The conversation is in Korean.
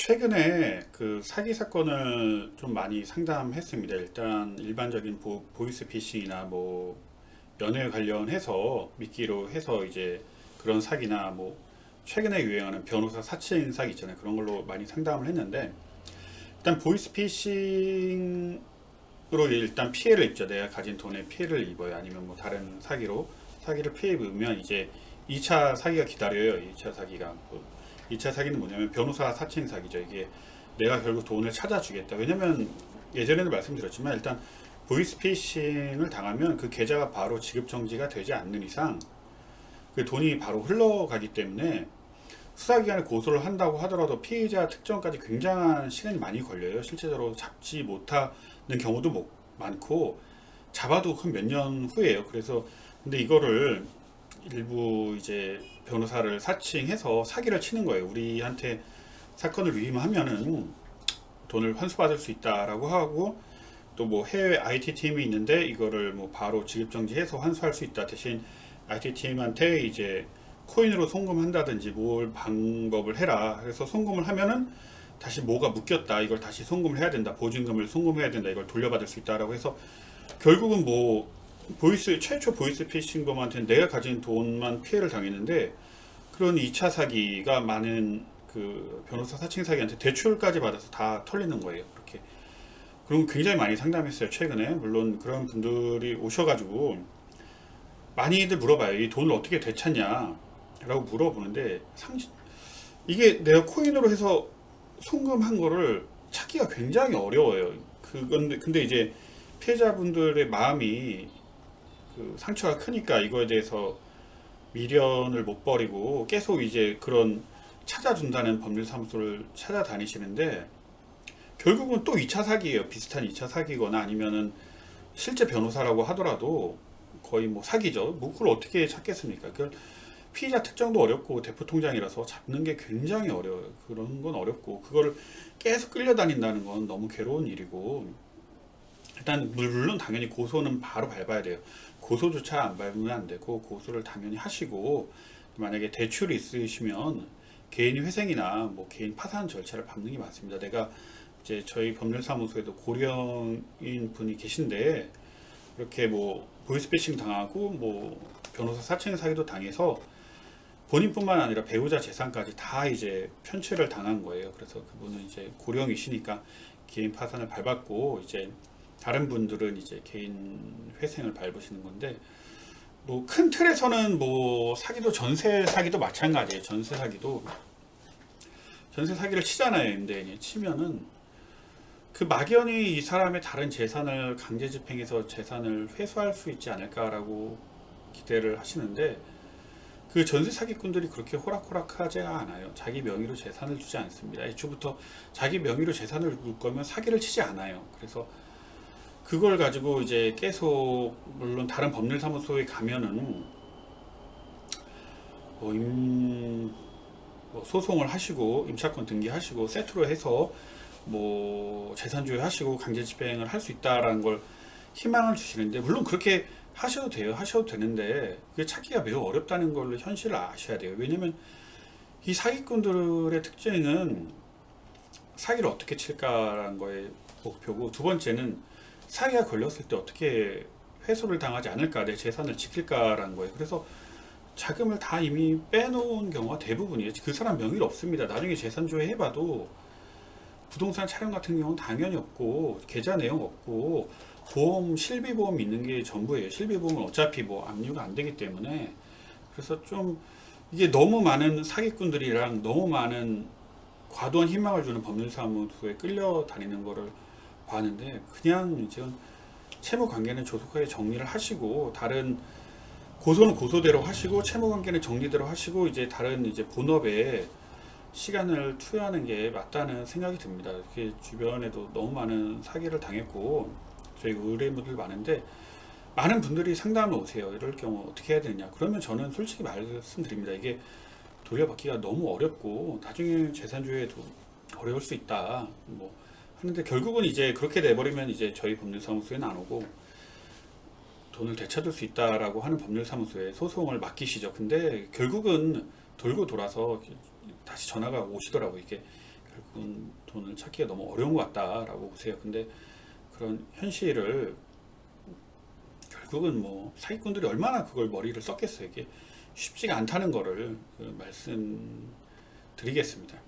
최근에 그 사기 사건을 좀 많이 상담했습니다. 일단 일반적인 보이스 피싱이나 뭐 연애 관련해서 미끼로 해서 이제 그런 사기나 뭐 최근에 유행하는 변호사 사칭 사기 있잖아요. 그런 걸로 많이 상담을 했는데 일단 보이스 피싱으로 일단 피해를 입죠. 내가 가진 돈에 피해를 입어요. 아니면 뭐 다른 사기로 사기를 피해 입으면 이제 2차 사기가 기다려요. 2차 사기가. 2차 사기는 뭐냐면 변호사 사칭 사기죠. 이게 내가 결국 돈을 찾아주겠다. 왜냐면 예전에도 말씀드렸지만 일단 보이스피싱을 당하면 그 계좌가 바로 지급 정지가 되지 않는 이상 그 돈이 바로 흘러가기 때문에 수사기관에 고소를 한다고 하더라도 피해자 특정까지 굉장한 시간이 많이 걸려요. 실제적으로 잡지 못하는 경우도 많고 잡아도 한 몇 년 후에요. 그래서 근데 이거를 일부 이제 변호사를 사칭해서 사기를 치는 거예요. 우리한테 사건을 위임하면은 돈을 환수받을 수 있다라고 하고 또 뭐 해외 IT 팀이 있는데 이거를 뭐 바로 지급 정지해서 환수할 수 있다. 대신 IT 팀한테 이제 코인으로 송금한다든지 뭘 방법을 해라. 그래서 송금을 하면은 다시 뭐가 묶였다. 이걸 다시 송금을 해야 된다. 보증금을 송금해야 된다. 이걸 돌려받을 수 있다라고 해서 결국은 뭐 최초 보이스 피싱범한테는 내가 가진 돈만 피해를 당했는데 그런 2차 사기가 많은 그 변호사 사칭 사기한테 대출까지 받아서 다 털리는 거예요. 그렇게. 그럼 굉장히 많이 상담했어요. 최근에. 물론 그런 분들이 오셔가지고 많이들 물어봐요. 이 돈을 어떻게 되찾냐? 라고 물어보는데 이게 내가 코인으로 해서 송금한 거를 찾기가 굉장히 어려워요. 근데 이제 피해자분들의 마음이 그 상처가 크니까 이거에 대해서 미련을 못 버리고 계속 이제 그런 찾아준다는 법률사무소를 찾아다니시는데 결국은 또 2차 사기예요. 비슷한 2차 사기거나 아니면은 실제 변호사라고 하더라도 거의 뭐 사기죠. 뭐 그걸 어떻게 찾겠습니까? 그걸 피의자 특정도 어렵고 대포통장이라서 잡는 게 굉장히 어려워요. 그런 건 어렵고 그거를 계속 끌려다닌다는 건 너무 괴로운 일이고 일단 물론 당연히 고소는 바로 밟아야 돼요. 고소조차 안 밟으면 안 되고 고소를 당연히 하시고 만약에 대출이 있으시면 개인 회생이나 뭐 개인 파산 절차를 밟는 게 맞습니다. 내가 이제 저희 법률사무소에도 고령인 분이 계신데 그렇게 뭐 보이스피싱 당하고 뭐 변호사 사칭 사기도 당해서 본인뿐만 아니라 배우자 재산까지 다 이제 편취를 당한 거예요. 그래서 그분은 이제 고령이시니까 개인 파산을 밟았고 이제 다른 분들은 이제 개인 회생을 밟으시는 건데 뭐 큰 틀에서는 뭐 사기도 전세 사기도 마찬가지예요. 전세 사기를 치잖아요. 임대인이 치면은 그 막연히 이 사람의 다른 재산을 강제 집행해서 재산을 회수할 수 있지 않을까라고 기대를 하시는데 그 전세 사기꾼들이 그렇게 호락호락하지 않아요. 자기 명의로 재산을 주지 않습니다. 애초부터 자기 명의로 재산을 줄 거면 사기를 치지 않아요. 그래서 그걸 가지고 이제 계속 물론 다른 법률사무소에 가면은 뭐 뭐 소송을 하시고 임차권 등기하시고 세트로 해서 뭐 재산주의 하시고 강제 집행을 할 수 있다라는 걸 희망을 주시는데 물론 그렇게 하셔도 돼요. 하셔도 되는데 그게 찾기가 매우 어렵다는 걸로 현실을 아셔야 돼요. 왜냐면 이 사기꾼들의 특징은 사기를 어떻게 칠까라는 거에 목표고 두 번째는 사기가 걸렸을 때 어떻게 회수를 당하지 않을까 내 재산을 지킬까라는 거예요. 그래서 자금을 다 이미 빼놓은 경우가 대부분이에요. 그 사람 명의로 없습니다. 나중에 재산조회 해봐도 부동산 촬영 같은 경우는 당연히 없고 계좌 내용 없고 보험 실비보험 있는 게 전부예요. 실비보험은 어차피 뭐 압류가 안 되기 때문에 그래서 좀 이게 너무 많은 사기꾼들이랑 너무 많은 과도한 희망을 주는 법률사무소에 끌려다니는 거를 봤는데 그냥 이제 채무 관계는 조속하게 정리를 하시고 다른 고소는 고소대로 하시고 채무 관계는 정리대로 하시고 이제 다른 이제 본업에 시간을 투여하는 게 맞다는 생각이 듭니다. 이렇게 주변에도 너무 많은 사기를 당했고 저희 의뢰인분들 많은데 많은 분들이 상담을 오세요. 이럴 경우 어떻게 해야 되냐? 그러면 저는 솔직히 말씀드립니다. 이게 돌려받기가 너무 어렵고 나중에 재산주의에도 어려울 수 있다. 뭐 하는데 결국은 이제 그렇게 돼버리면 이제 저희 법률사무소에는 안 오고 돈을 되찾을 수 있다라고 하는 법률사무소에 소송을 맡기시죠. 근데 결국은 돌고 돌아서 다시 전화가 오시더라고요. 이게 결국은 돈을 찾기가 너무 어려운 것 같다라고 보세요. 근데 그런 현실을 결국은 뭐 사기꾼들이 얼마나 그걸 머리를 썼겠어요. 이게 쉽지가 않다는 거를 말씀드리겠습니다.